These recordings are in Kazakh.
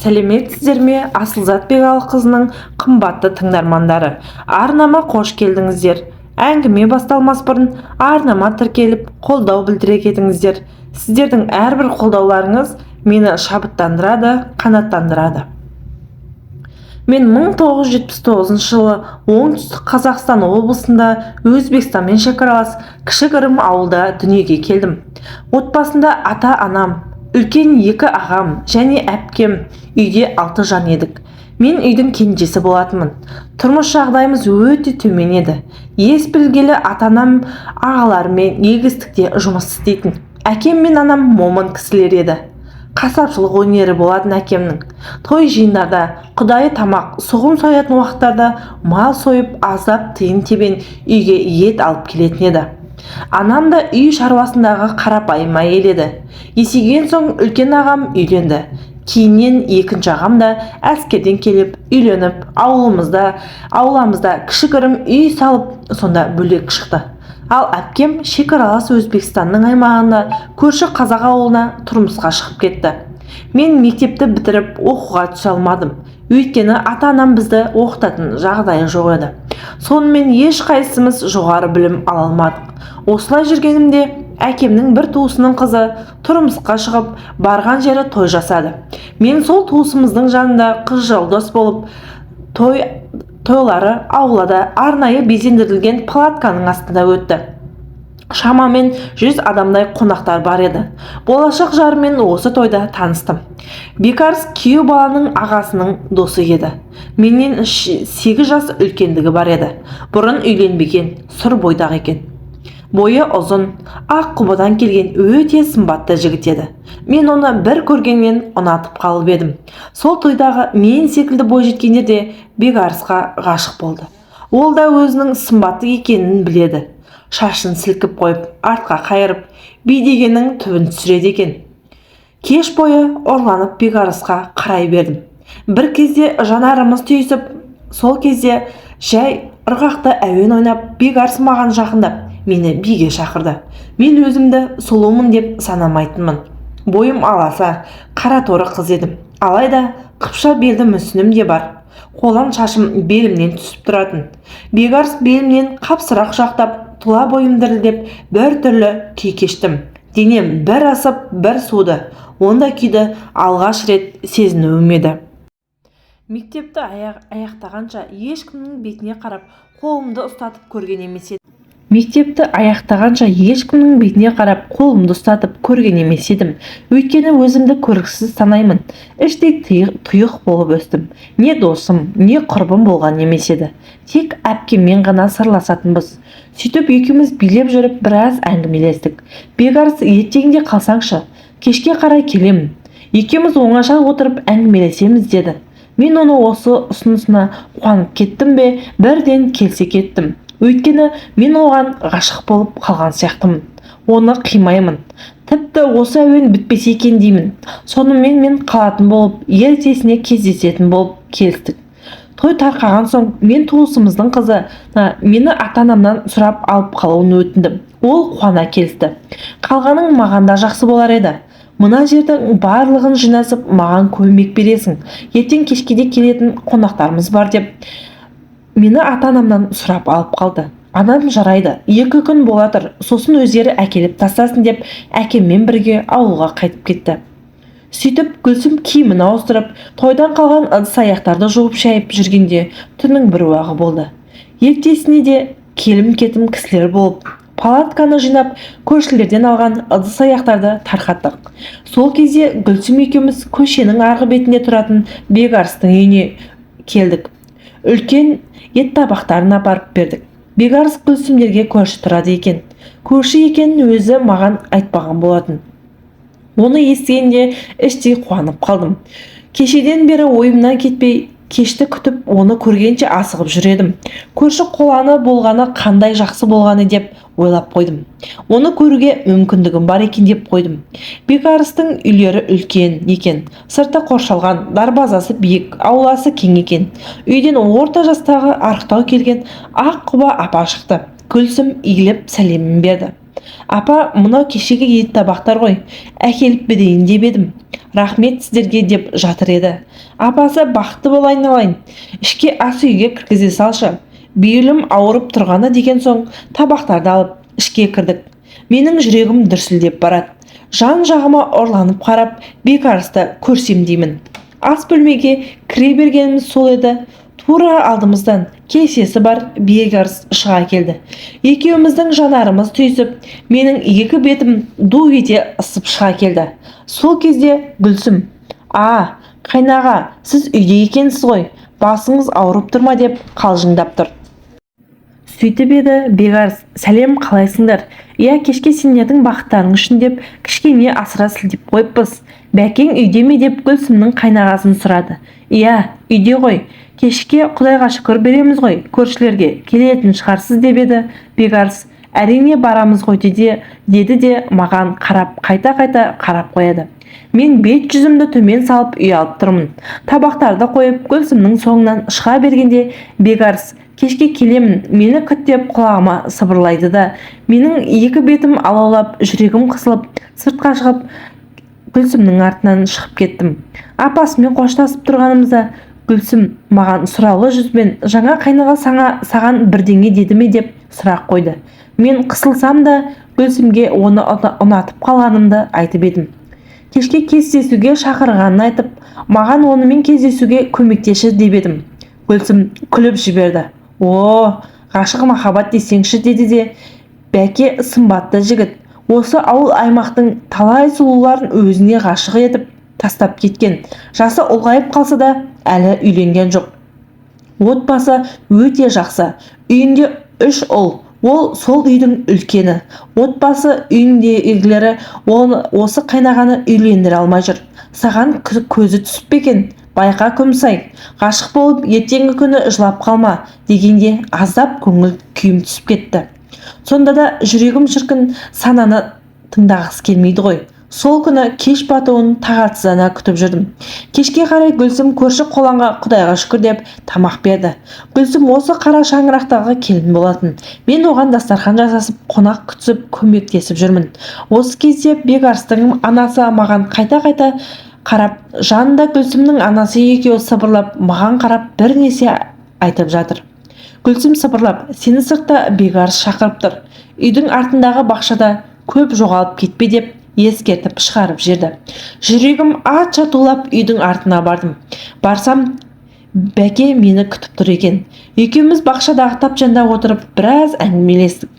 Сәлеметсіздер ме? Асылзат Бекалықызының қымбатты тыңдармандары. Арнама қош келдіңіздер. Әңгіме басталмас бұрын арнама тіркеліп, қолдау білдіре кетіңіздер. Сіздердің әрбір қолдауларыңыз мені шабыттандырады, қанаттандырады. Мен 1979 жылы оңтүстік Қазақстан облысында Өзбекстанмен шекаралас кішігірім ауылда дүниеге келдім. Отбасында ата-анам, үлкен 2 ағам және әпкем, үйде 6 жан едік. Мен үйдің кенжесі болатынмын. Тұрмыс жағдайымыз өте төмен еді. Ес білгелі ата-анам ағаларымен егістікте жұмыс істейтін. Әкем мен анам момын кісілер еді. Қасапшылық өнері болатын әкемнің. Той жиындарда, құдайы тамақ, соғым соятын уақыттарда мал сойып, аздап тиын тебен үйге ет алып келетін еді. Анам да үй шаруасындағы қарапайым әйел еді. Есейген соң үлкен ағам үйленді. Кейіннен екінші ағам да әскерден келіп, үйленіп, ауламызда кішігірім үй салып, сонда бөлек шықты. Ал әпкем шекаралас Өзбекстанның аймағында көрші қазақ ауылына тұрмысқа шығып кетті. Мен мектепті бітіріп оқуға түсе алмадым. Өйткені ата-анам бізді оқытатын жағдайы жоқ еді. Сонымен ешқайсымыз жоғары білім ала алмадық. Осылай жүргенімде әкемнің бір туысының қызы тұрмысқа шығып, барған жері той жасады. Мен сол туысымыздың жанында қыз жолдас болып, тойлары аулада арнайы безендірілген палатканың астында өтті. Шамамен 100 адамдай қонақтар бар еді. Болашақ жарымен осы тойда таныстым. Бекарыс күйеу баланың ағасының досы еді. Менен 8 жас үлкендігі бар еді. Бұрын үйленбеген, сұр бойдақ екен. Бойы ұзын, ақ құбыдан келген өте сымбатты жігіт еді. Мен оны бір көргеннен ұнатып қалып едім. Сол тойдағы мен секілді бойжеткендер де Бекарысқа ғашық болды. Ол да өзінің сымбатты екенін біледі. Шашын сілкіп қойып, артқа қайырып, би дегеннің түбін түсіреді екен. Кеш бойы ұрланып Бекарысқа қарай бердім. Бір кезде жанарымыз түйісіп, сол кезде жай ырғақты әуен ойнап, Бекарыс маған жақындап, мені биге шақырды. Мен өзімді сұлумын деп санамайтынмын. Бойым аласа, қара торы қыз едім. Алайда қыпша белді мүсінім де бар. Қолаң шашым белімнен түсіп тұратын. Бекарыс белімнен қапсырақ құшақтап, тұла бойым дірілдеп, бір түрлі күй кештім. Денем бір асып, бір суды. Онда күйді алғаш рет сезінуім еді. Мектепті аяқтағанша ешкімнің бетіне қарап, қолымды ұстатып көрген емес едім. Өйткені өзімді көргісіз санаймын. Іштей тұйық болып өстім. Не досым, не құрбым болған емес еді. Тек әпкеммен ғана сырласатынбыз. Сөйтіп екеуміз билеп жүріп біраз әңгімелестік. Бекарыс ертеңінде қалсаңшы, кешке қарай келем. Екеуміз оңаша отырып әңгімелесеміз деді. Мен оны осы ұсынысына қуанып кеттім бе, бірден келсе кеттім. Өйткені мен оған ғашық болып қалған сияқтымын. Оны қимаймын. Тіпті осы әуен бітпес екен деймін. Сонымен мен қалатын болып, ертесіне кездесетін болып келістік. Той тарқаған соң мен туысымыздың қызы мені ата-анамнан сұрап алып қалуын өтіндім. Ол қуана келісті. Қалғаның маған да жақсы болар еді. Мына жердің барлығын жинасып маған көмек бересің. Ертең кешкеде келетін қонақтарымыз бар деп мені ата-анамнан сұрап алып қалды. Анам жарайды, 2 күн бола тұр, сосын өздері әкеліп тастасын деп әкеммен бірге ауылға қайтып кетті. Сөйтіп Гүлсім киімін ауыстырып, тойдан қалған ыдыс-аяқтарды жуып шайып жүргенде түннің бір уағы болды. Ертесіне де келім-кетім кісілер болып, палатканы жинап, көршілерден алған ыдыс-аяқтарды тарқаттық. Сол кезде Гүлсім екеуміз көшенің арғы бетінде тұратын Бекарыстың үйіне келдік. Үлкен ет табақтарын апарып бердік. Бекарыс Гүлсімдерге көрші тұрады екен. Көрші екенін өзі маған айтпаған болатын. Оны естігенде іштей қуанып қалдым. Кешеден бері ойымнан кетпей, кешті күтіп, оны көргенше асығып жүредім. Көрші қоланы болғаны қандай жақсы болғаны деп ойлап қойдым. Оны көруге мүмкіндігім бар екен деп қойдым. Бекарыстың үйлері үлкен екен. Сырты қоршалған, дарбазасы биік, ауласы кең екен. Үйден орта жастағы арықтау келген ақ құба апа шықты. Гүлсім иіліп сәлемін берді. Апа, мынау кешегі ет табақтар ғой, әкеліп берейін деп едім. Рахмет сіздерге деп жатыр еді. Апасы, бақытты бол айналайын. Ішке ас үйге кіргізе салшы. Бүйілім ауырып тұрғаны деген соң табақтарды алып ішке кірдік. Менің жүрегім дүрсілдеп барады. Жан жағыма ұрланып қарап, Бекарысты көрсем деймін. Ас бөлмеге кіре бергеніміз сол еді. Тура алдымыздан кесесі бар Бекарыс шыға келді. Екеуміздің жанарымыз түйісіп, менің екі бетім ду ете ысып шыға келді. Сол кезде Гүлсім: қайнаға, сіз үйде екенсіз ғой, басыңыз ауырып тұр ма деп қалжыңдап тұр. Сөйтіп еді Бекарыс: сәлем, қалайсыңдар? Иә, кешке сендердің бақыттарың үшін деп кішкене асыра сілтеп қойыппыз. Бәкең үйде ме деп Гүлсімнің қайнағасын сұрады. Иә, үйде ғой. Кешке Құдайға шүкір береміз ғой, көршілерге келетін шығарсыз деп еді Бекарыс. Әрине барамыз ғой деді де маған қарап қайта-қайта қарап қояды. Мен бет жүзімді төмен салып ұялып тұрмын. Табақтарды қойып Гүлсімнің соңынан шыға бергенде Бекарыс: кешке келемін, мені күт деп құлағыма сыбырлайды да, менің екі бетім алаулап, жүрегім қысылып, сыртқа шығып Гүлсімнің артынан шығып кеттім. Апасымен қоштасып тұрғанымызда Гүлсім маған сұраулы жүзбен: жаңа қайнаға саған бірдеңе деді ме деп сұрақ қойды. Мен қысылсам да Гүлсімге оны ұнатып қалғанымды айтып едім. Кешке кездесуге шақырғанын айтып, маған онымен кездесуге көмектесші деп едім. Гүлсім күліп жіберді. Ғашық махаббат десеңші деді де, бәке сымбатты жігіт, осы ауыл аймақтың талай сұлуларын өзіне ғашық етіп тастап кеткен. Жасы ұлғайып қалса да әлі үйленген жоқ. Отбасы өте жақсы. Үйінде 3 ұл. Ол сол үйдің үлкені. Отбасы үйіндегілері осы қайнағаны үйлендіре алмай жүр. Саған көзі түсіп пе екен? Байқа Күмісай, ғашық болып ертеңгі күні жылап қалма дегенде аздап көңіл күйім түсіп кетті. Сонда да жүрегім шіркін сананы тыңдағысы келмейді ғой. Сол күні кеш батуын тағатсыздана күтіп жүрдім. Кешке қарай Гүлсім көрші қолаңға Құдайға шүкір деп тамақ берді. Гүлсім осы қара шаңырақтағы келін болатын. Мен оған дастархан жасасып, қонақ күтісіп, көмектесіп жүрмін. Осы кезде Бекарыстың анасы маған қайта-қайта қарап, жанында Гүлсімнің анасы екеуі сыбырлап, маған қарап бірнәрсе айтып жатыр. Гүлсім сыбырлап: сені сыртта Бекарыс шақырып тұр. Үйдің артындағы бақшада көп жоғалып кетпе деп ескертіп шығарып жерді. Жүрегім атша тулап үйдің артына бардым. Барсам, бәке мені күтіп тұр екен. Екеуміз бақшадағы тапжанда отырып біраз әңгімелестік.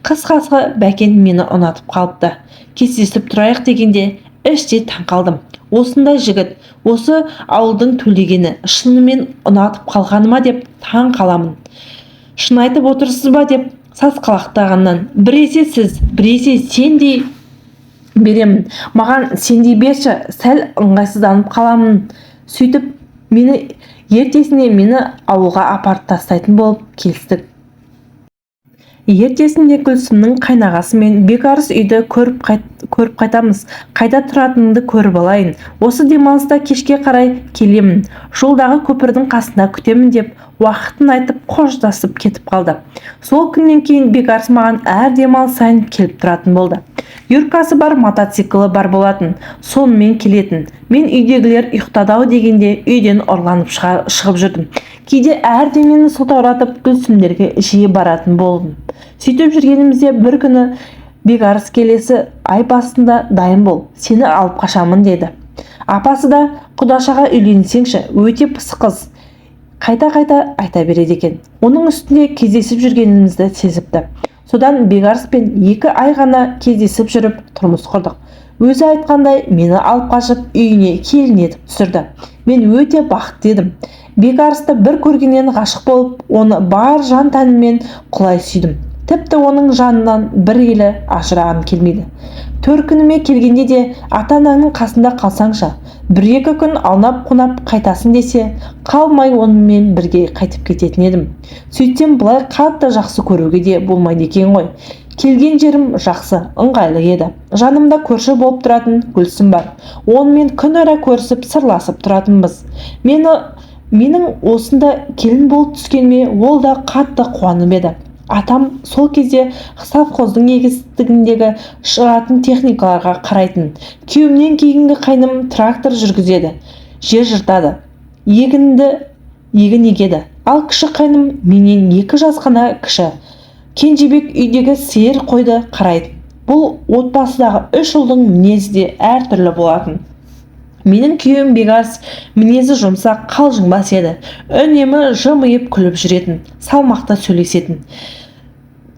Қысқасы бәкен мені ұнатып қалыпты. Кездесіп тұрайық дегенде іште таң қалдым. Осындай жігіт, осы ауылдың төлегені шынымен ұнатып қалғаныма деп таң қаламын. Шын айтып отырсыз ба деп сасқалақтағаннан, біресе сіз, біресе сен дей беремін. Маған сендей берші, сәл ыңғайсызданып қаламын. Сөйтіп ертесіне мені ауылға апарып тастайтын болып келістік. Ертесінде Гүлсімнің қайнағасы мен Бекарыс үйді көріп қайтамыз. Қайда тұратыныңды көріп алайын. Осы демалыста кешке қарай келемін. Жолдағы көпірдің қасында күтемін деп уақытын айтып қоштасып кетіп қалды. Сол күннен кейін Бекарыс маған әр демалыс сайын келіп тұратын болды. Юркасы бар, мотоциклі бар болатын. Сонымен келетін. Мен үйдегілер ұйықтады-ау дегенде үйден ұрланып шығып жүрдім. Кейде әр демені сылтауратып Гүлсімдерге жиі баратын болдым. Сөйтіп жүргенімізде бір күні Бекарыс келесі ай басында дайын бол, сені алып қашамын деді. Апасы да Құдашаға үйленсеңші, өте пысық қыз, қайта-қайта айта береді екен. Оның үстінде кездесіп жүргенімізді сезіпті. Содан Бекарыспен 2 ай ғана кездесіп жүріп тұрмыс құрдық. Өзі айтқандай мені алып қашып үйіне келін етіп түсірді. Мен өте бақытты едім. Бекарысты бір көргеннен ғашық болып, оны бар жан тәніммен құлай сүйдім. Тіпті оның жанынан бір елі ажырағым келмейді. Төркініме келгенде де ата-анаңның қасында қалсаңша, 1-2 күн аунап-қунап қайтасын десе, қалмай онымен бірге қайтып кететін едім. Сөйтсем бұлай қатты жақсы көруге де болмайды екен ғой. Келген жерім жақсы, ыңғайлы еді. Жанымда көрші болып тұратын Гүлсім бар. Онымен күн ара көрісіп, сырласып тұратынбыз. Менің осында келін болып түскеніме ол да қатты қуанып еді. Атам сол кезде совхоздың егістігіндегі шығатын техникаларға қарайтын. Күйеуімнен кейінгі қайным трактор жүргізеді, жер жыртады, егін егеді. Ал кіші қайным менен 2 жас қана кіші. Кенжебек үйдегі сиыр қойды қарайды. Бұл отбасыдағы 3 ұлдың мінезі де әртүрлі болатын. Менің күйеуім Бекарыс мінезі жұмсақ, қалжыңбас еді. Үнемі жымиып күліп жүретін, салмақты сөйлесетін.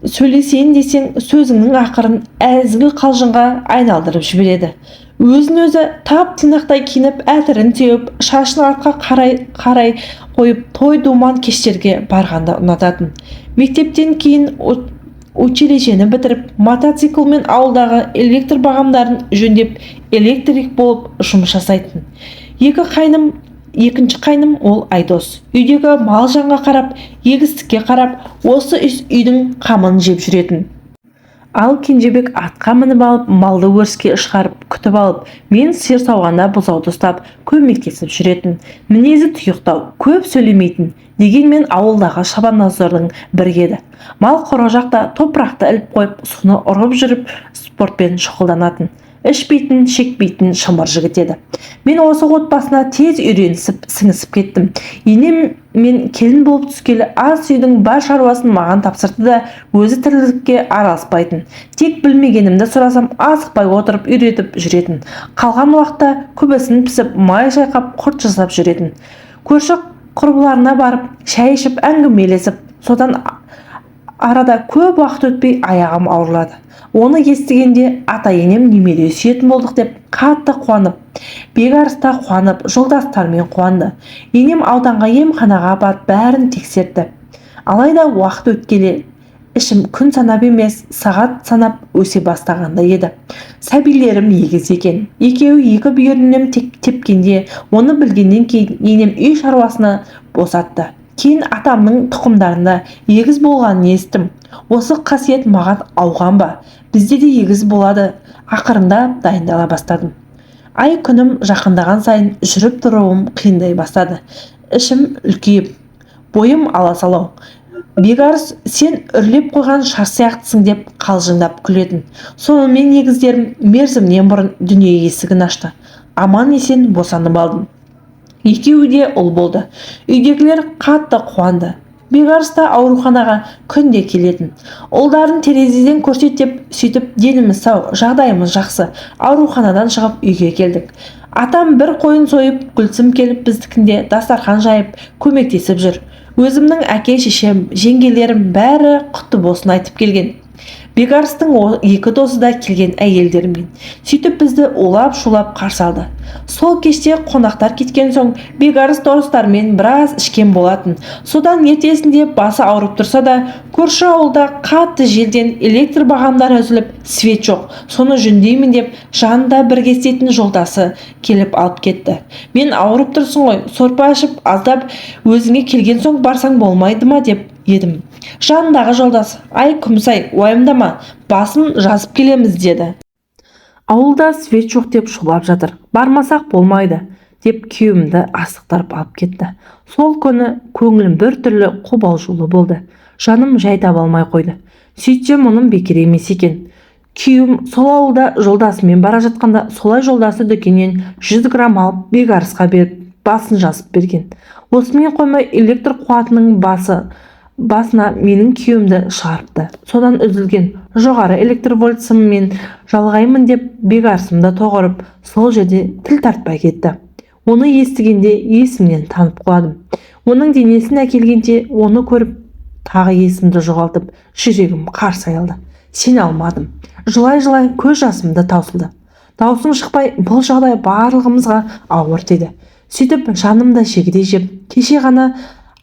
Сөйлесейін десең, сөзіңнің ақырын әзіл қалжыңға айналдырып жібереді. Өзін-өзі тап-тинақтай киініп, әтірін теуіп, шашын артқа қарай қойып, той-думан кештерге барғанды ұнататын. Мектептен кейін училищені бітіріп, мотоциклмен ауылдағы электр бағандарын жөндеп, электрик болып жұмыс жасайтын. Екінші қайным ол Айдос. Үйдегі мал жанға қарап, егістікке қарап, осы үйдің қамын жеп жүретін. Ал Кенжебек атқа мініп алып, малды өріске шығарып, күтіп алып, мен сиыр сауғанда бұзауды ұстап, көмектесіп жүретін. Мінезі тұйықтау, көп сөйлемейтін. Дегенмен ауылдағы шабандоздардың бірі еді. Мал қора жақта топырақты іліп қойып, соны ұрып жүріп, спортпен шұғылданатын. Ішпейтін, шекпейтін шымыр жігіт еді. Мен осы отбасына тез үйренісіп, сіңісіп кеттім. Енем мен келін болып түскелі ас үйдің бар шаруасын маған тапсырды да, өзі тірлікке араласпайтын. Тек білмегенімді сұрасам, асықпай отырып үйретіп жүретін. Қалған уақытта күбісін пісіп, май шайқап, құрт жасап жүретін. Көрші құрбыларына барып, шай ішіп, әңгімелесіп, содан арада көп уақыт өтпей аяғым ауырлады. Оны естігенде ата-енем немере сүйетін болдық деп қатты қуанып, Бекарыс та қуанып, жолдастарымен қуанды. Енем ауданға емханаға барып бәрін тексерді. Алайда уақыт өткеле ішім күн санап емес, сағат санап өсе бастағанда еді. Сәбилерім егіз екен. Екеуі 2 бүйірінен тепкенде, оны білгеннен кейін енем үй шаруасына босатты. Кейін атамның тұқымдарында егіз болғанын естім. Осы қасиет маған ауған ба? Бізде де егіз болады. Ақырында дайындала бастадым. Ай күнім жақындаған сайын жүріп тұруым қиындай бастады. Ішім үлкейіп, бойым аласалау. Бекарыс, сен үрлеп қойған шар сияқтысың деп қалжыңдап күлетін. Сонымен егіздерім мерзімнен бұрын дүние есігін ашты. Аман есен босанып алдым. Екеуі де ұл болды. Үйдегілер қатты қуанды. Бекарыс та ауруханаға күнде келетін. Ұлдарын терезеден көрсетіп, сөйтіп деніміз сау, жағдайымыз жақсы. Ауруханадан шығып үйге келдік. Атам бір қойын сойып, Гүлсім келіп біздікінде дастархан жайып, көмектесіп жүр. Өзімнің әке-шешем, жеңгелерім бәрі құтты болсын айтып келген. Бекарыстың 2 досы да келген әйелдермен. Сөйтіп бізді улап-шулап қарсы алды. Сол кеште қонақтар кеткен соң Бекарыс достарымен біраз ішкен болатын. Содан ертесінде басы ауырып тұрса да, көрші ауылда қатты желден электр бағандары үзіліп, свет жоқ. Соны жөндеймін деп жанында бірге істейтін жолдасы келіп алып кетті. Мен ауырып тұрсың ғой, сорпа ашып, аздап өзіңе келген соң барсаң болмайды ма деп едім. Жанындағы жолдасы, ай Күмісай, уайымдама, басын жазып келеміз деді. Ауылда свет жоқ деп шулап жатыр, бармасақ болмайды деп күйеуімді асықтырып алып кетті. Сол күні көңілім бір түрлі қобалжулы болды. Жаным жай таба алмай қойды. Сөйтсем мұның бекер емес екен. Күйеуім сол ауылда жолдасымен бара жатқанда, солай жолдасы дүкеннен 100 грамм алып Бекарысқа беріп, басын жазып берген. Осымен қоймай электр қуатының басына менің күйеуімді шығарыпты. Содан үзілген жоғары электр вольтсымен жалғаймын деп Бекарысымды тоғырып, сол жерде тіл тартпай кетті. Оны естігенде есімнен танып құладым. Оның денесін әкелгенде оны көріп, тағы есімді жоғалтып, жүрегім қарс айналды. Сене алмадым. Жылай-жылай көз жасымды таусылды. Даусым шықпай, бұл жағдай барлығымызға ауыр тиді. Сөйтіп жанымда шегедей жеп, кеше ғана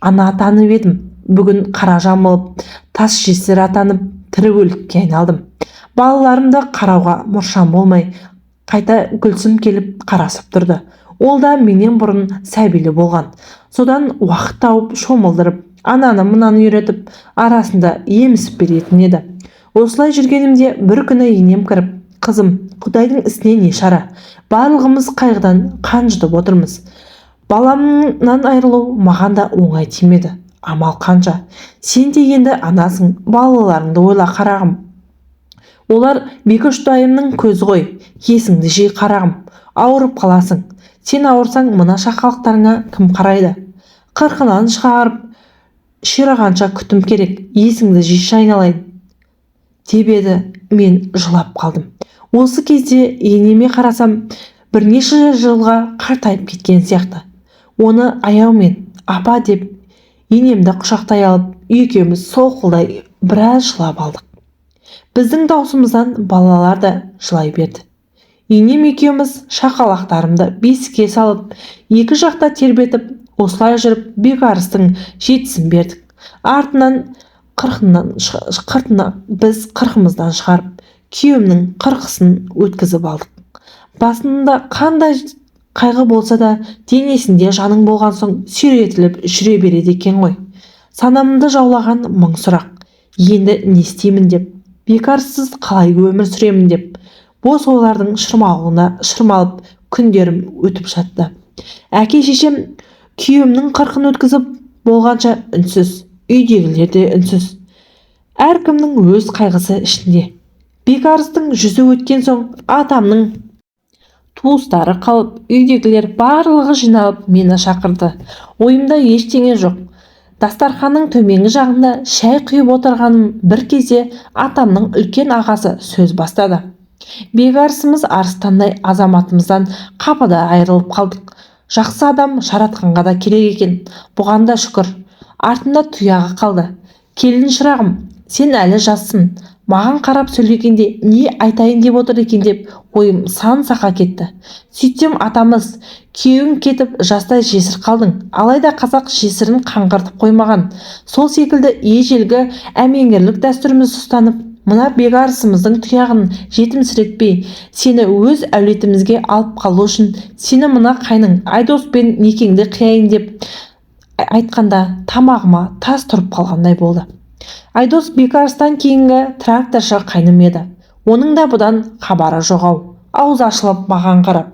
ана атанып едім. Бүгін қара жамылып, тас жесір атанып, тірі өлікке айналдым. Балаларымды қарауға мұршам болмай, қайта Гүлсім келіп қарасып тұрды. Ол да менен бұрын сәбилі болған. Содан уақыт тауып, шомылдырып, ананы мынаны үйретіп, арасында емісіп беретін еді. Осылай жүргенімде бір күні енем кіріп, қызым, Құдайдың ісіне не шара? Барлығымыз қайғыдан қан жұтып отырмыз. Баламнан айырылу маған да оңай тимеді. Амал қанша? Сен де енді анасың, балаларыңды ойла қарағым. Олар Бекүштайымның көзі ғой, есіңді жи қарағым. Ауырып қаласың. Сен ауырсаң мына шақалықтарыңа кім қарайды? Қырқынан шығарып ширағанша күтім керек, есіңді жишы айналайын, деп еді. Мен жылап қалдым. Осы кезде енеме қарасам, бірнеше жылға қартайып кеткен сияқты. Оны аяумен апа деп енемді құшақтай алып, екеуміз солқылдай біраз жылап алдық. Біздің даусымыздан балалар да жылай берді. Енем екеуміз шақалақтарымды бесікке салып, екі жақта тербетіп, осылай жүріп бекарыстың жетісін бердік. Артынан біз қырқымыздан шығарып, күйеуімнің қырқысын өткізіп алдық. Басында қандай қайғы болса да, денесінде жаның болған соң сүйретіліп жүре береді екен ғой. Санамды жаулаған мың сұрақ. Енді не істеймін деп, бекарсыз қалай өмір сүремін деп, бос ойлардың шырмалып күндерім өтіп жатты. Әке шешем күйеуімнің қырқын өткізіп болғанша үнсіз, үйдегілер де үнсіз. Әркімнің өз қайғысы ішінде. Бекарыстың жүзі өткен соң атамның туыстары қалып, үйдегілер барлығы жиналып мені шақырды. Ойымда ештеңе жоқ. Дастарханның төменгі жағында шай құйып отырғаным бір кезде атамның үлкен ағасы сөз бастады. Бекарысымыз арыстандай азаматымыздан қапыда айырылып қалдық. Жақсы адам жаратқанға да керек екен. Бұған да шүкір. Артында тұяғы қалды. Келін шырағым, сен әлі жассың. Маған қарап сөйлегенде не айтайын деп отыр екен деп ойым сан сақа кетті. Сөйтсем атамыз, күйеуің кетіп жастай жесір қалдың. Алайда қазақ жесірін қаңғыртып қоймаған. Сол секілді ежелгі әмеңгерлік дәстүріміз ұстанып, мына бекарысымыздың тұяғын жетімсіретпей, сені өз әулетімізге алып қалу үшін сені мына қайның Айдоспен некеңді қияйын деп айтқанда тамағыма тас тұрып қалғандай болды. Айдос бекарыстан кейінгі тракторшы қайным еді. Оның да бұдан хабары жоқ-ау. Аузы ашылып маған қарап.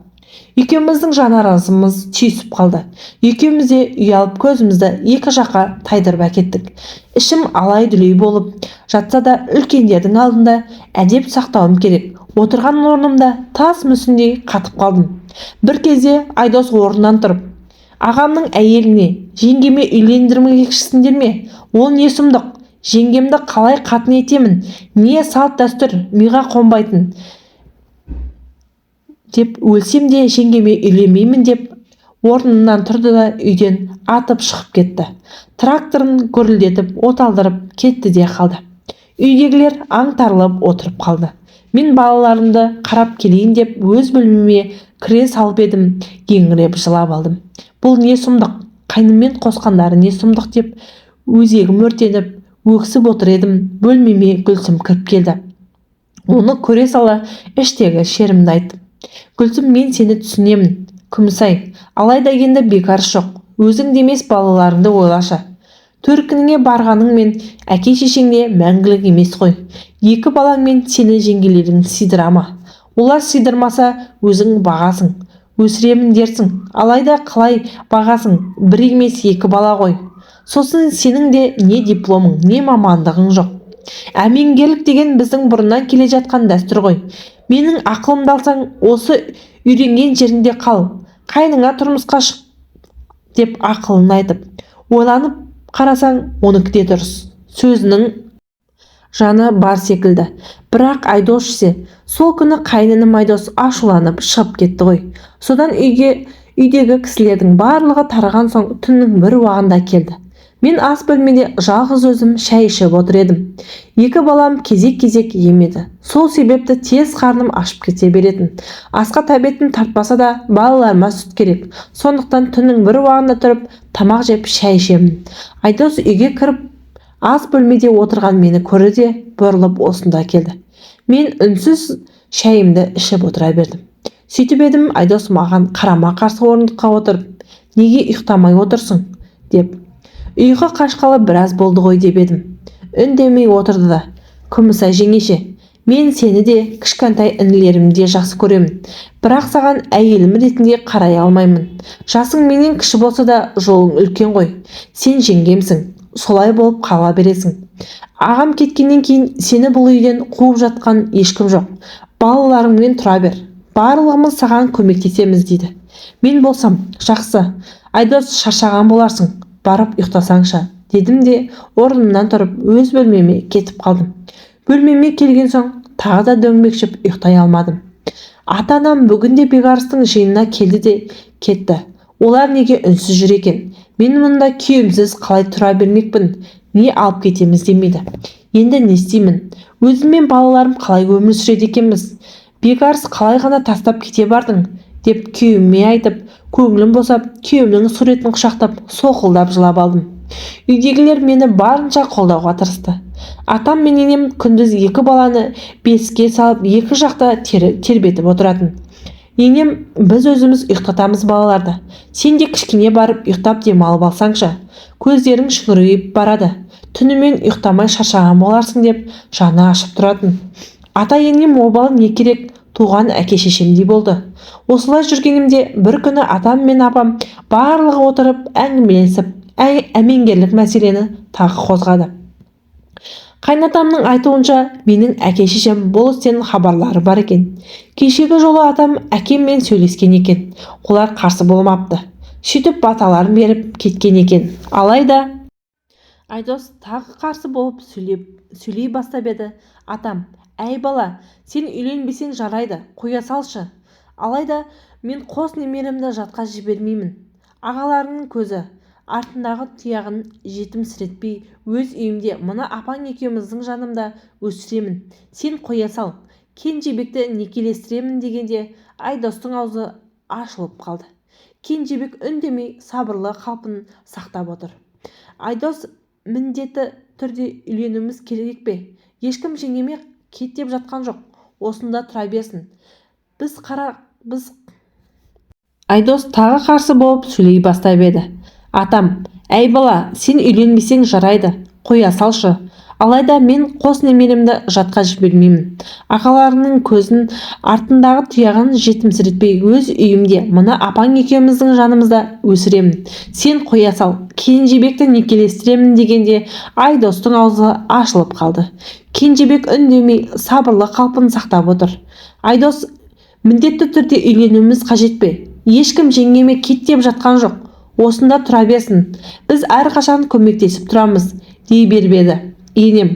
Екеуміздің жанарымыз түйісіп қалды. Екеуміз де ұялып көзімізді екі жаққа тайдырып әкеттік. Ішім алай-дүлей болып жатса да үлкендердің алдында әдеп сақтауым керек. Отырған орнымда тас мүсіндей қатып қалдым. Бір кезде Айдос орнынан тұрып, ағамның әйеліне, жеңгеме үйлендірмекшісіңдер ме? Ол не сұмдық? Жеңгемді қалай қатын етемін? Не салт дәстүр миға қонбайтын деп, өлсем де жеңгеме үйленбеймін деп орнынан тұрды да үйден атып шығып кетті. Тракторын гүрілдетіп оталдырып кетті де қалды. Үйдегілер аңтарылып отырып қалды. Мен балаларымды қарап келейін деп өз бөлмеме кіре салып едім, еңіреп жылап алдым. Бұл не сұмдық? Қайныммен қосқандары не сұмдық деп өзегім өртеніп өксіп отыр едім. Бөлмеме Гүлсім кіріп келді. Оны көре сала іштегі шерімді айттым. Гүлсім, мен сені түсінемін, Күмісай. Алайда енді бекарыс жоқ. Өзің демес балаларыңды ойлашы. Төркініңе барғаның мен әке шешеңде мәңгілік емес қой. Екі балаң мен сені жеңгелерің сыйдырама. Олар сыйдырмаса өзің бағасың. Өсіремін дерсің. Алайда қалай бағасың? Бір емес екі бала ғой. Сосын сенің де не дипломың, не мамандығың жоқ. Әмеңгерлік деген біздің бұрыннан келе жатқан дәстүр ғой. Менің ақылымды алсаң, осы үйренген жерінде қал. Қайныңа тұрмысқа шық деп ақылын айтып, ойланып қарасаң, оныкі де дұрыс. Сөзінің жаны бар секілді. Бірақ Айдос ше, сол күні қайныным Айдос ашуланып шығып кетті ғой. Содан үйдегі кісілердің барлығы тараған соң түннің бір уағында келді. Мен ас бөлмеде жалғыз өзім шай ішіп отыр едім. Екі балам кезек-кезек емеді. Сол себепті тез қарным ашып кете беретін. Асқа тәбетін тартпаса да балаларыма сүт керек. Сондықтан түннің бір уағында тұрып тамақ жеп шай ішемін. Айдос үйге кіріп ас бөлмеде отырған мені көрді де бұрылып осында келді. Мен үнсіз шайымды ішіп отыра бердім. Сөйтіп едім, Айдос маған қарама қарсы орындыққа отырып, неге ұйықтамай отырсың деп. Ұйқы қашқалы біраз болды ғой деп едім. Үндемей отырды да, Күмісай жеңеше, мен сені де кішкентай інілерімді де жақсы көремін. Бірақ саған әйелім ретінде қарай алмаймын. Жасың менен кіші болса да жолың үлкен ғой. Сен жеңгемсің. солай болып қала бересің. Ағам кеткеннен кейін сені бұл үйден қуып жатқан ешкім жоқ. Балаларыңмен тұра бер. Барлығымыз саған көмектесеміз дейді. Мен болсам, жақсы. Айдос, шаршаған боларсың. Барып ұйықтасаңшы, дедім де орнымнан тұрып өз бөлмеме кетіп қалдым. Бөлмеме келген соң тағы да дөңбекшіп ұйықтай алмадым. Ата-анам бүгінде бекарыстың жиынына келді де кетті. Олар неге үнсіз жүр екен? Мен мұнда күйеуімсіз қалай тұра бермекпін? Не алып кетеміз демейді. Енді не істеймін? Өзім мен балаларым қалай өмір сүреді екенбіз? Бекарыс, қалай ғана тастап кете бардың? Деп күйеуіме айтып, көңілім босап, күйеуімнің суретін құшақтап, соқылдап жылап алдым. Үйдегілер мені барынша қолдауға тырысты. Атам мен енем күндіз 2 баланы бесікке салып, 2 жақта тербетіп отыратын. Енем, біз өзіміз ұйықтатамыз балаларды. Сен де кішкене барып ұйықтап демалып алсаңшы. Көздерің шүңірейіп барады. Түнімен ұйықтамай шаршаған боларсың деп жаны ашып тұратын. Ата енем обалы не керек, туған әке-шешемдей болды. Осылай жүргенімде бір күні атам мен апам барлығы отырып әңгімелесіп, әмеңгерлік мәселені тағы қозғады. Қайнатамның айтуынша, менің әке-шешем бұл істен хабарлары бар екен. Кешегі жолы атам әкеммен сөйлескен екен. Олар қарсы болмапты. Сөйтіп баталарын беріп кеткен екен. Алайда Айдос тағы қарсы болып сөйлей бастап еді. Атам: «Әй бала, сен үйленбесең жарайды, қоя салшы. Алайда мен қос немеремді жатқа жібермеймін. Ағаларының көзі артындағы тұяғын жетімсіретпей, өз үйімде мына апаң екеуміздің жанымда өсіремін. Сен қоя сал, Кенжебекті некелестіремін» дегенде Айдостың аузы ашылып қалды. Кенжебек үндемей сабырлы қалпын сақтап отыр. Айдос: «Міндетті түрде үйленуіміз керек пе? Ешкім жеңеме кет деп жатқан жоқ. Осында тұра берсін. Біз Айдос тағы қарсы болып сөйлей бастап еді. Атам: «Әй бала, сен үйленбесең жарайды, қоя салшы. Алайда мен қос немеремді жатқа жібермеймін. Ағаларының көзін артындағы тұяғын жетімсіретпей, өз үйімде мына апаң екеуміздің жанымызда өсіремін. Сен қоя сал, Кенжебекті некелестіремін» дегенде Айдостың аузы ашылып қалды. Кенжебек үндемей сабырлы қалпын сақтап отыр. Айдос: «Міндетті түрде үйленуіміз қажет пе? Ешкім жеңгеме кет деп жатқан жоқ. Осында тұра берсін. Біз әрқашан көмектесіп тұрамыз», дей беріп еді. Енем: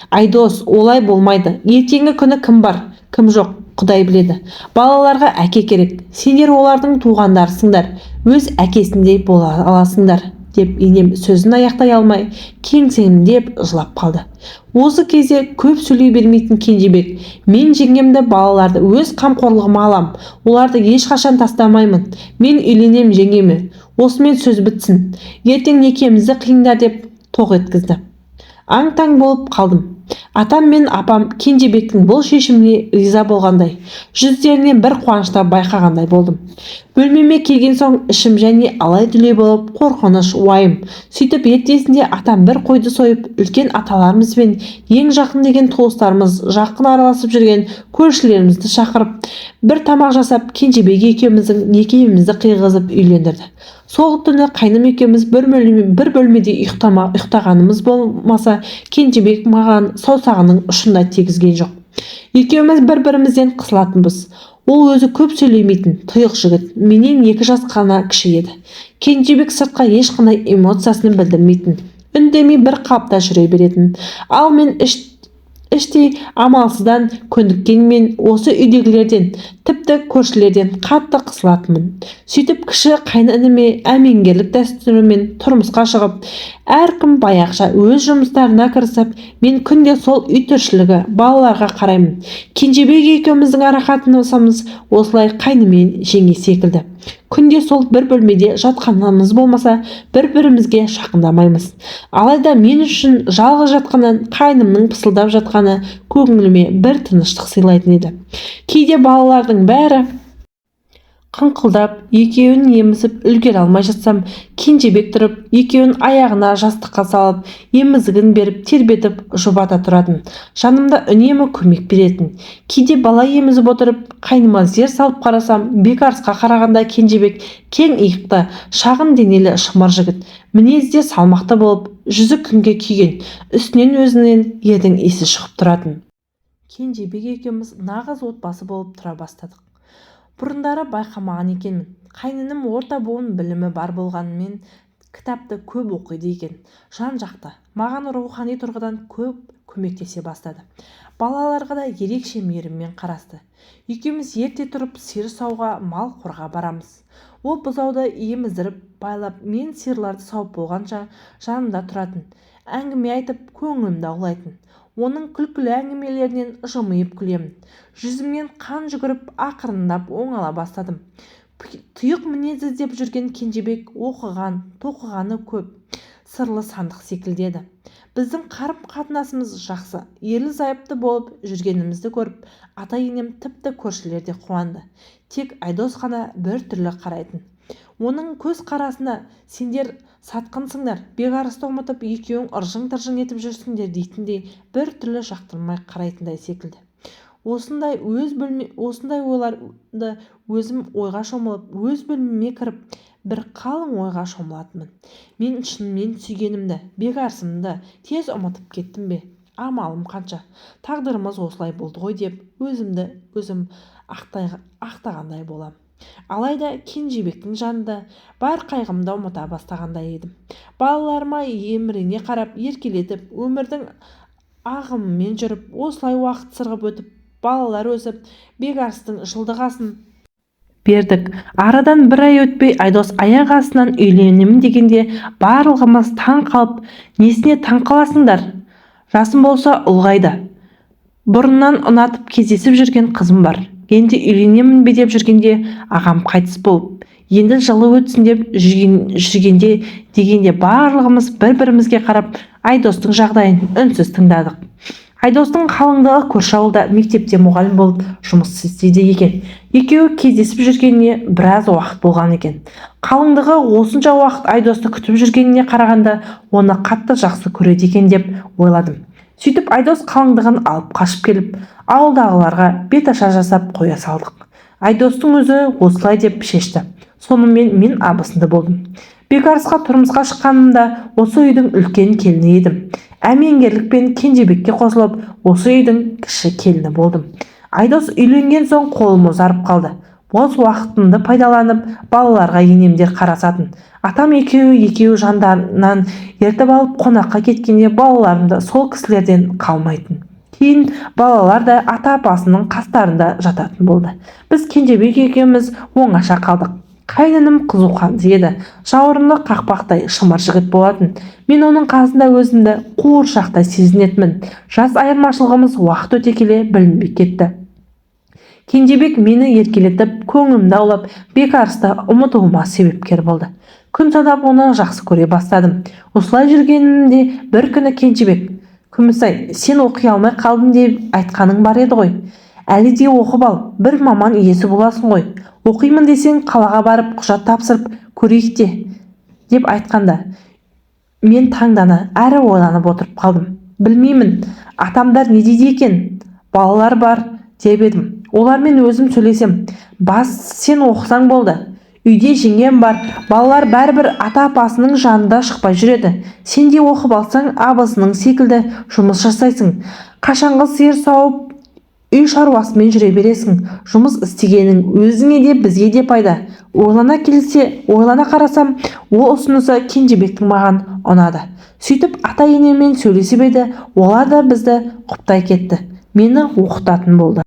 «Айдос, олай болмайды. Ертеңгі күні кім бар, кім жоқ, Құдай біледі. Балаларға әке керек. Сендер олардың туғандарсыңдар. Өз әкесіндей бола аласыңдар», деп енем сөзін аяқтай алмай кеңсеңдеп жылап қалды. Осы кезде көп сөйлей бермейтін Кенжебек: «Мен жеңгемді, балаларды өз қамқорлығыма алам. Оларды ешқашан тастамаймын. Мен үйленем жеңгеме. Осымен сөз бітсін. Ертең некемізді қиыңдар», деп тоқ еткізді. Аң-таң болып қалдым. Атам мен апам Кенжебектің бұл шешіміне риза болғандай, жүздерінен бір қуанышта байқағандай болдым. Бөлмеме келген соң ішім және алай-дүлей болып, қорқыныш, уайым. Сөйтіп ертесінде атам бір қойды сойып, үлкен аталарымыз бен ең жақын деген туыстарымыз, жақын араласып жүрген көршілерімізді шақырып, бір тамақ жасап, Кенжебек екеуміздің некемізді қиғызып үйлендірді. Сол түні қайным екеуміз бір бөлмеде ұйықтағанымыз болмаса, Кенжебек маған саусағының ұшында тигізген жоқ. Екеуміз бір-бірімізден қысылатынбыз. Ол өзі көп сөйлемейтін тұйық жігіт, менен 2 жас қана кіші еді. Кенжебек сыртқа ешқандай эмоциясын білдірмейтін, үндемей бір қалыпта жүре беретін. Ал мен іштей амалсыздан көндіккенмен осы үйдегілерден, тіпті көршілерден қатты қысылатынмын. Сөйтіп кіші қайныніме әмеңгерлік дәстүрімен тұрмысқа шығып, әркім баяғыша өз жұмыстарына кірісіп, мен күнде сол үй тіршілігі, балаларға қараймын. Кенжебек екеуміздің арақатынасымыз осылай қайнымен жеңге секілді. Күнде сол бір бөлмеде жатқанымыз болмаса, бір-бірімізге жақындамаймыз. Алайда мен үшін жалғыз жатқаннан қайнымның пысылдап жатқаны көңіліме бір тыныштық сыйлайтын еді. Кейде балалардың бәрі қыңқылдап екеуін емізіп үлгере алмай жатсам, Кенжебек тұрып, екеуін аяғына жастыққа салып, емізігін беріп тербетіп жұбата тұратын. Жанымда үнемі көмек беретін. Кейде бала емізіп отырып, қайныма зер салып қарасам, Бекарысқа қарағанда Кенжебек кең иықты, шағын денелі шымыр жігіт, мінезде салмақты болып, жүзі күнге күйген, үстінен өзінен ердің иісі шығып тұратын. Кенжебек екеуміз нағыз отбасы болып тұра бастадық. Бұрындары байқамаған екенмін. Қайныным орта буын білімі бар болғанымен кітапты көп оқиды екен. Жан-жақты. Маған рухани тұрғыдан көп көмектесе бастады. Балаларға да ерекше мейіріммен қарасты. Екеуміз ерте тұрып сиыр сауға, мал қорға барамыз. Ол бұзауды еміздіріп байлап, мен сиырларды сауып болғанша жанымда тұратын. Әңгіме айтып, көңілімді аулайтын. Оның күлкілі әңгімелерінен жымиып күлемін. Жүзімнен қан жүгіріп, ақырындап оңала бастадым. Тұйық мінез іздеп жүрген Кенжебек оқыған, тоқығаны көп, сырлы сандық секілді еді. Біздің қарым-қатынасымыз жақсы, ерлі-зайыпты болып жүргенімізді көріп, ата-енем тіпті көршілер де қуанды. Тек Айдос қана бір түрлі қарайтын. Оның көз қарасына сендер сатқынсыңдар, Бекарысты ұмытып екеуің ыржың-тыржың етіп жүрсіңдер дейтіндей, бір түрлі жақтырмай қарайтындай секілді. Осындай ойларды өзім ойға шомылып, өз бөлмеме кіріп, бір қалың ойға шомылатынмын. Мен шынымен сүйгенімді, Бекарысымды тез ұмытып кеттім бе? Амалым қанша? Тағдырымыз осылай болды ғой деп өзім ақтағандай болам. Алайда Кенжебектің жанында бар қайғымды ұмыта бастағандай едім. Балаларыма емірене қарап, еркелетіп, өмірдің ағымымен жүріп, осылай уақыт сырғып өтіп, балалар өсіп, Бекарыстың жылдығасын бердік. Арадан бір ай өтпей Айдос аяқ астынан үйленемін дегенде барлығымыз таң қалып, несіне таң қаласыңдар? Жасым болса ұлғайды. Бұрыннан ұнатып кездесіп жүрген қызым бар. Енді үйленемін бе деп жүргенде ағам қайтыс болып, енді жылы өтсін деп жүргенде дегенде барлығымыз бір-бірімізге қарап Айдостың жағдайын үнсіз тыңдадық. Айдостың қалыңдығы көрші ауылда мектепте мұғалім болып жұмыс істейді екен. Екеуі кездесіп жүргеніне біраз уақыт болған екен. Қалыңдығы осынша уақыт Айдосты күтіп жүргеніне қарағанда оны қатты жақсы көреді екен деп ойладым. Сөйтіп Айдос қалыңдығын алып қашып келіп, ауылдағыларға беташа жасап қоя салдық. Айдостың өзі осылай деп шешті. Сонымен мен абысынды болдым. Бекарысқа тұрмысқа шыққанымда осы үйдің үлкен келіні едім. Әмеңгерлікпен Кенжебекке қосылып, осы үйдің кіші келіні болдым. Айдос үйленген соң қолым ұзарып қалды. Бос уақытымды пайдаланып, балаларға енемдер қарасатын. Атам екеуі жандарынан ертіп алып қонаққа кеткенде балаларымды сол кісілерден қалмайтын. Кейін балалар да ата-апасының қастарында жататын болды. Біз Кенжебек екеуміз оңаша қалдық. Қайныным қызуқанды еді. Жауырыны қақпақтай шымыр жігіт болатын. Мен оның қасында өзімді қуыршақтай сезінетінмін. Жас айырмашылығымыз уақыт өте келе білінбей кетті. Кенжебек мені еркелетіп, көңілімді аулап, Бекарысты ұмытуыма себепкер болды. Күн санап оны жақсы көре бастадым. Осылай жүргенімде бір күні Кенжебек: "Күмісай, сен оқи алмай қалдың деп айтқаның бар еді ғой. Әлі де оқып ал, бір маман иесі боласың ғой. Оқимын десең қалаға барып құжат тапсырып көрейік деп айтқанда, мен таңдана әрі ойланып отырып қалдым. Білмеймін, атамдар не дейді екен? Балалар бар деп едім. Олармен өзім сөйлесем. Бас сен оқысаң болды. Үйде жеңгем бар, балалар бәрібір ата-апасының жанында шықпай жүреді. Сен де оқып алсаң, абысының секілді жұмыс жасайсың. Қашанғы сиыр сауып, үй шаруасымен жүре бересің. Жұмыс істегенің өзіңе де бізге де пайда. Ойлана қарасам, ол ұсынысы Кенжебектің маған ұнады. Сөйтіп ата-енеммен сөйлесіп еді, олар да бізді құптай кетті. Мені оқытатын болды.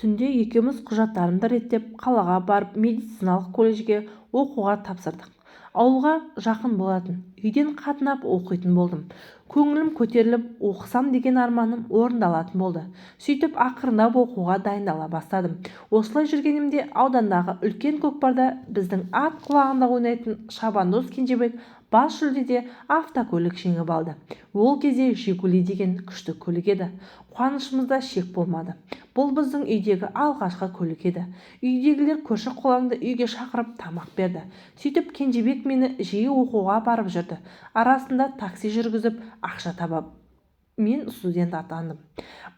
Түнде екеуміз құжаттарымды реттеп, қалаға барып медициналық колледжге оқуға тапсырдық. Ауылға жақын болатын. Үйден қатынап оқитын болдым. Көңілім көтеріліп, оқысам деген арманым орындалатын болды. Сөйтіп ақырындап оқуға дайындала бастадым. Осылай жүргенімде аудандағы үлкен көкпарда біздің ат құлағында ойнайтын Шабандоз Кенжебек бас жүлдеде автокөлік жеңіп алды. Ол кезде Жигули деген күшті көлік еді. Қуанышымызда шек болмады. Бұл біздің үйдегі алғашқы көлік еді. Үйдегілер көрші-қолаңды үйге шақырып тамақ берді. Сөйтіп Кенжебек мені жиі оқуға барып жүрді. Арасында такси жүргізіп ақша табып мен студент атандым.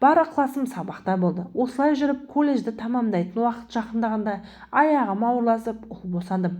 Бар ықыласым сабақта болды. Осылай жүріп колледжді тамамдайтын уақыт жақындағанда аяғым ауырласып ұл босандым.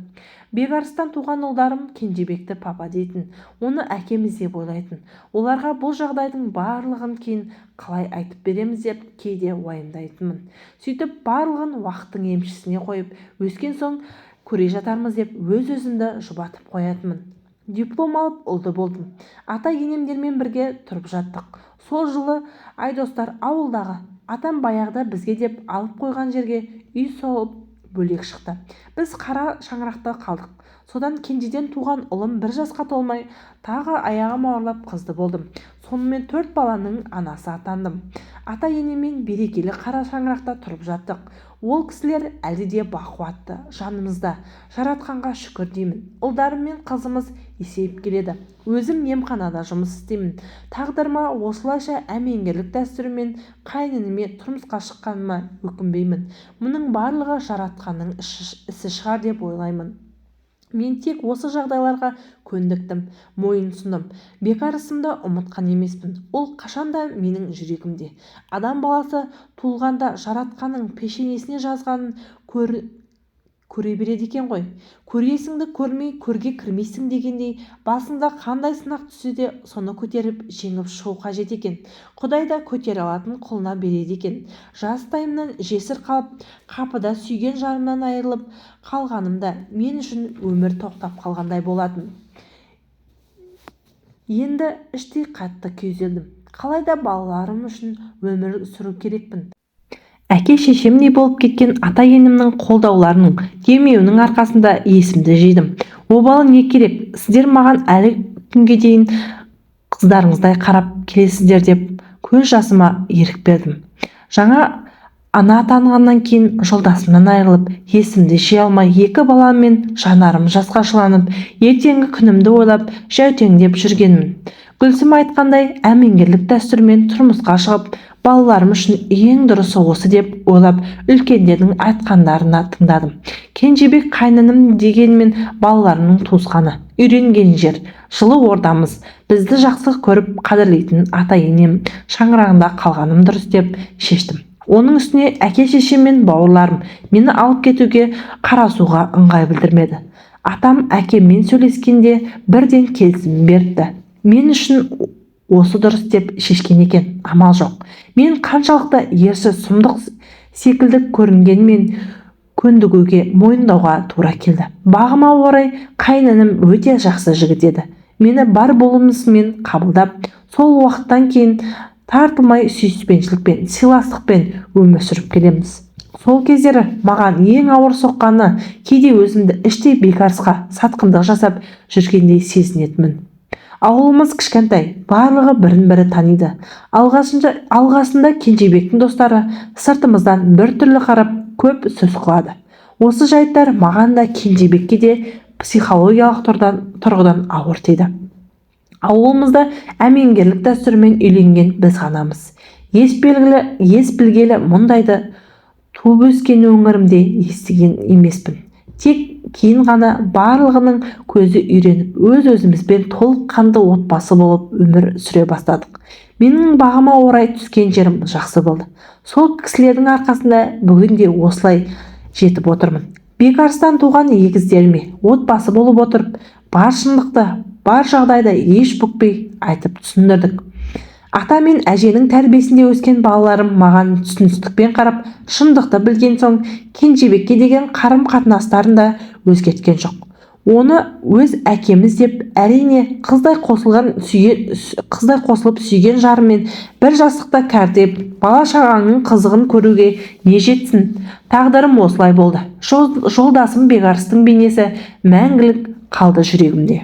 Бекарыстан туған ұлдарым Кенжебекті папа дейтін, оны әкеміз деп ойлайтын. Оларға бұл жағдайдың барлығын кейін қалай айтып береміз деп кейде уайымдайтынмын. Сөйтіп барлығын уақыттың емшісіне қойып, өскен соң көре жатармыз деп өз-өзімді жұбатып қоятынмын. Диплом алып ұлды болдым. Ата-енемдермен бірге тұрып жаттық. Сол жылы Айдостар ауылдағы атам баяғыда бізге деп алып қойған жерге үй салып бөлек шықты. Біз қара шаңырақта қалдық. Содан кенжеден туған ұлым 1 жасқа толмай тағы аяғым ауырлап қызды болдым. Сонымен 4 баланың анасы атандым. Ата-енемен берекелі қара шаңырақта тұрып жаттық. Ол кісілер әлде де бақуатты, жанымызда. Жаратқанға шүкір деймін. Ұлдарым мен қызымыз есейіп келеді. Өзім емханада жұмыс істеймін. Тағдырыма осылайша әмеңгерлік дәстүрімен қайныніме тұрмысқа шыққаныма өкінбеймін. Мұның барлығы жаратқанның ісі шығар деп ойлаймын. Мен тек осы жағдайларға көндіктім, мойын сұндым. Бекарысымды ұмытқан емеспін. Ол қашанда менің жүрегімде. Адам баласы туылғанда жаратқанның пешенесіне жазғанын көре береді екен ғой. Көресіңді көрмей көрге кірмейсің дегендей, басында қандай сынақ түссе де соны көтеріп жеңіп шығу қажет екен. Құдай да көтере алатын құлына береді екен. Жастайымнан жесір қалып, қапыда сүйген жарымнан айырылып қалғанымда мен үшін өмір тоқтап қалғандай болатын. Енді іштей қатты күйзелдім. Қалайда балаларым үшін өмір сүру керекпін. Әке-шешемдей болып кеткен ата-енемнің қолдауларының, демеуінің арқасында есімді жидым. Обалы не керек? Сіздер маған әлі күнге дейін қыздарыңыздай қарап келесіздер деп көз жасыма ерік бердім. Жаңа ана атанғаннан кейін жолдасымнан айырылып, есімді жия алмай 2 баламмен жанарым жасқа шыланып, ертеңгі күнімді ойлап, жәутеңдеп жүргенмін. Гүлсім айтқандай, әмеңгерлік дәстүрмен тұрмысқа шығып, балаларым үшін ең дұрысы осы деп ойлап, үлкендердің айтқандарына тыңдадым. Кенжебек қайныным дегенмен балаларымның туысқаны, үйренген жер, жылы ордамыз, бізді жақсы көріп қадірлейтін ата-енем шаңырағында қалғаным дұрыс деп шештім. Оның үстіне әке-шешем мен бауырларым мені алып кетуге қарасуға ыңғай білдірмеді. Атам әкеммен сөйлескенде бірден келісім берді. Мен үшін осы дұрыс деп шешкен екен. Амал жоқ. Мен қаншалықты ерсіз сұмдық секілді көрінгенмен көндігуге, мойындауға тура келді. Бағыма орай қайныным өте жақсы жігіт еді. Мені бар болмысымен қабылдап, сол уақыттан кейін тартылмай сүйіспеншілікпен, сыйластықпен өмір сүріп келеміз. Сол кездері маған ең ауыр соққаны кейде өзімді іштей бекарысқа сатқындық жасап жүргендей сезінетінмін. Ауылымыз кішкентай, барлығы бірін-бірі таниды. Алғасында Кенжебектің достары сыртымыздан бір түрлі қарап көп сөз қылады. Осы жайттар маған да Кенжебекке де психологиялық тұрғыдан ауыр тиді. Ауылымызда әмеңгерлік дәстүрімен үйленген біз ғанамыз. Ес білгелі мұндайды туып өскен өңірімде естіген емеспін. Тек кейін ғана барлығының көзі үйреніп, өз-өзімізбен толыққанды отбасы болып өмір сүре бастадық. Менің бағыма орай түскен жерім жақсы болды. Сол кісілердің арқасында бүгінде осылай жетіп отырмын. Бекарыстан туған егіздеріме отбасы болып отырып, бар шындықты, бар жағдайда еш бүкпей айтып түсіндірдік. Ата мен әженің тәрбиесінде өскен балаларым маған түсіністікпен қарап, шындықты білген соң Кенжебекке деген қарым-қатынастарын да өзгерткен жоқ. Оны өз әкеміз деп, әрине қыздай қосылып сүйген жарымен бір жастықта кәртеп, бала-шағаның қызығын көруге не жетсін? Тағдырым осылай болды. Жолдасым Бекарыстың бейнесі мәңгілік қалды жүрегімде.